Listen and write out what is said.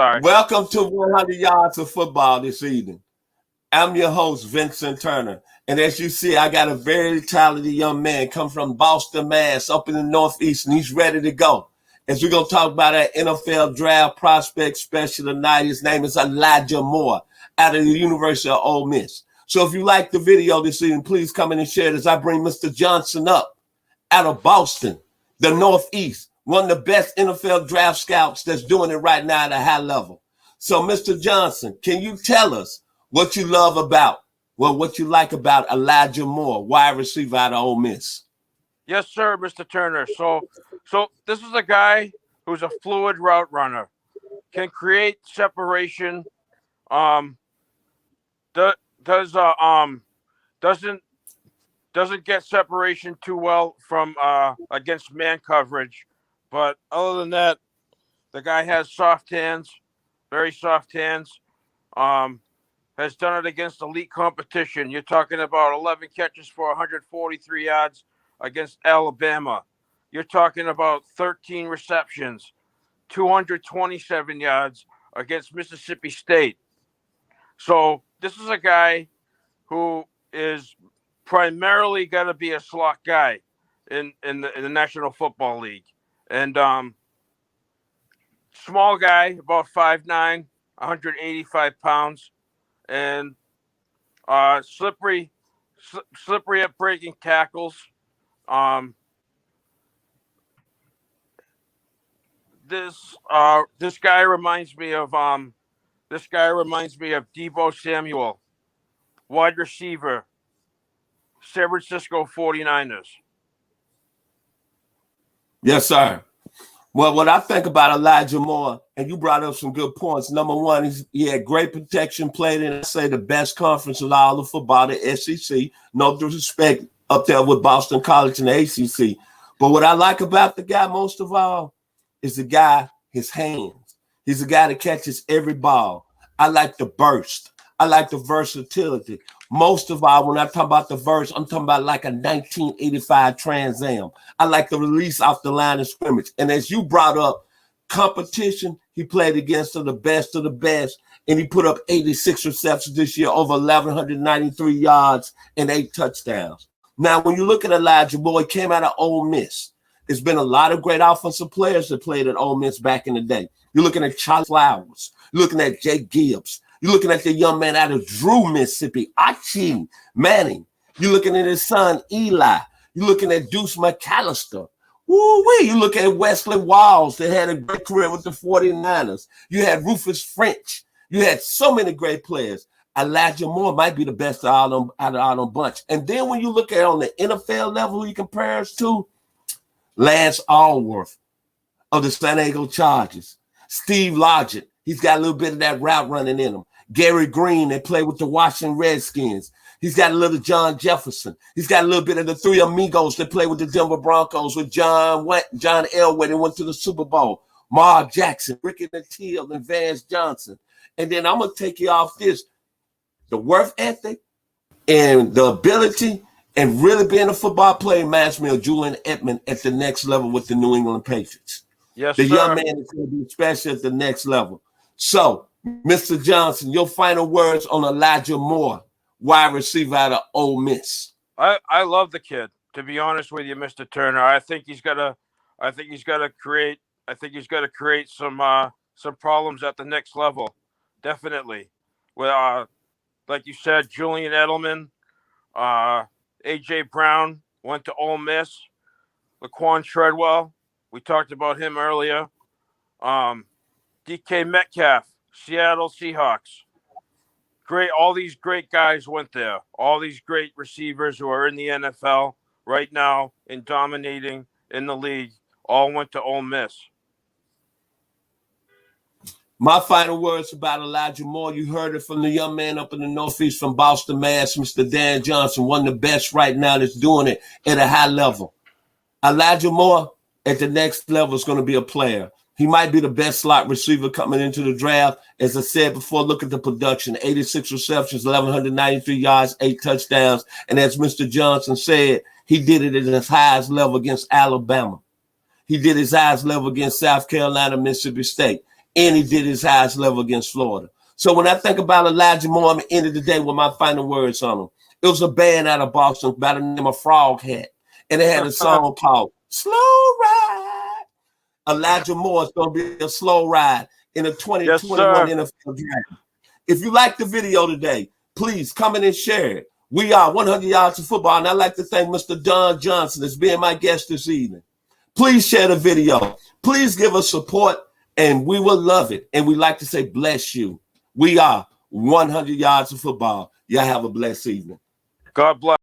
Sorry. Welcome to 100 Yards of Football this evening. I'm your host, Vincent Turner. And as you see, I got a very talented young man come from Boston, Mass, up in the Northeast, and he's ready to go. As we're going to talk about our NFL draft prospect special tonight, his name is Elijah Moore out of the University of Ole Miss. So if you like the video this evening, please come in and share it as I bring Mr. Johnson up out of Boston, the Northeast, one of the best NFL draft scouts that's doing it right now at a high level. So, Mr. Johnson, can you tell us what you love about, what you like about Elijah Moore, wide receiver out of Ole Miss? Yes, sir, Mr. Turner. So this is a guy who's a fluid route runner, can create separation. Doesn't get separation too well from against man coverage, but other than that, the guy has soft hands, very soft hands. Has done it against elite competition. You're talking about 11 catches for 143 yards against Alabama. You're talking about 13 receptions, 227 yards against Mississippi State. So this is a guy who is primarily going to be a slot guy in the National Football League. And small guy, about 5'9", 185 pounds. And slippery at breaking tackles. This guy reminds me of Deebo Samuel, wide receiver, San Francisco 49ers. Yes, sir. Well, what I think about Elijah Moore, and you brought up some good points. Number one, he had great protection, played in, I say, the best conference of all of football, the SEC. No disrespect up there with Boston College and the ACC. But what I like about the guy most of all is the guy, his hands. He's a guy that catches every ball. I like the burst. I like the versatility. Most of all, when I talk about the verse, I'm talking about like a 1985 Trans Am. I like the release off the line of scrimmage. And as you brought up competition, he played against the best of the best, and he put up 86 receptions this year, over 1,193 yards and 8 touchdowns. Now, when you look at Elijah Moore, he came out of Ole Miss. There's been a lot of great offensive players that played at Ole Miss back in the day. You're looking at Charlie Flowers. You're looking at Jake Gibbs. You're looking at the young man out of Drew, Mississippi, Archie Manning. You're looking at his son, Eli. You're looking at Deuce McAllister. Woo-wee. You look at Wesley Walls that had a great career with the 49ers. You had Rufus French. You had so many great players. Elijah Moore might be the best out of all them bunch. And then when you look at on the NFL level, who he compares to, Lance Allworth of the San Diego Chargers. Steve Largent. He's got a little bit of that route running in him. Gary Green, that played with the Washington Redskins. He's got a little John Jefferson. He's got a little bit of the three amigos that played with the Denver Broncos with John Elway that went to the Super Bowl. Mark Jackson, Ricky Nattiel, and Vance Johnson. And then I'm going to take you off this. The work ethic and the ability and really being a football player reminds me of Julian Edelman at the next level with the New England Patriots. Yes, the sir. young man is going to be special at the next level. So, Mr. Johnson, your final words on Elijah Moore, wide receiver out of Ole Miss. I love the kid, to be honest with you, Mr. Turner. I think he's got to create some problems at the next level. Definitely. Well, like you said, Julian Edelman, AJ Brown went to Ole Miss. Laquan Treadwell, we talked about him earlier. DK Metcalf, Seattle Seahawks. Great. All these great guys went there. All these great receivers who are in the NFL right now and dominating in the league all went to Ole Miss. My final words about Elijah Moore, you heard it from the young man up in the Northeast from Boston, Mass, Mr. Dan Johnson, one of the best right now that's doing it at a high level. Elijah Moore at the next level is going to be a player. He might be the best slot receiver coming into the draft. As I said before, look at the production, 86 receptions, 1,193 yards, 8 touchdowns. And as Mr. Johnson said, he did it at his highest level against Alabama. He did his highest level against South Carolina, Mississippi State. and he did his highest level against Florida. So when I think about Elijah Moore, I'm at the end of the day with my final words on him. It was a band out of Boston by the name of Frog Hat, and they had a song called Slow Ride. Elijah Moore is going to be a slow ride in the 2021 NFL draft. If you like the video today, please comment and share it. We are 100 Yards of Football, and I'd like to thank Mr. Don Johnson as being my guest this evening. Please share the video. Please give us support, and we will love it. And we like to say bless you. We are 100 Yards of Football. Y'all have a blessed evening. God bless.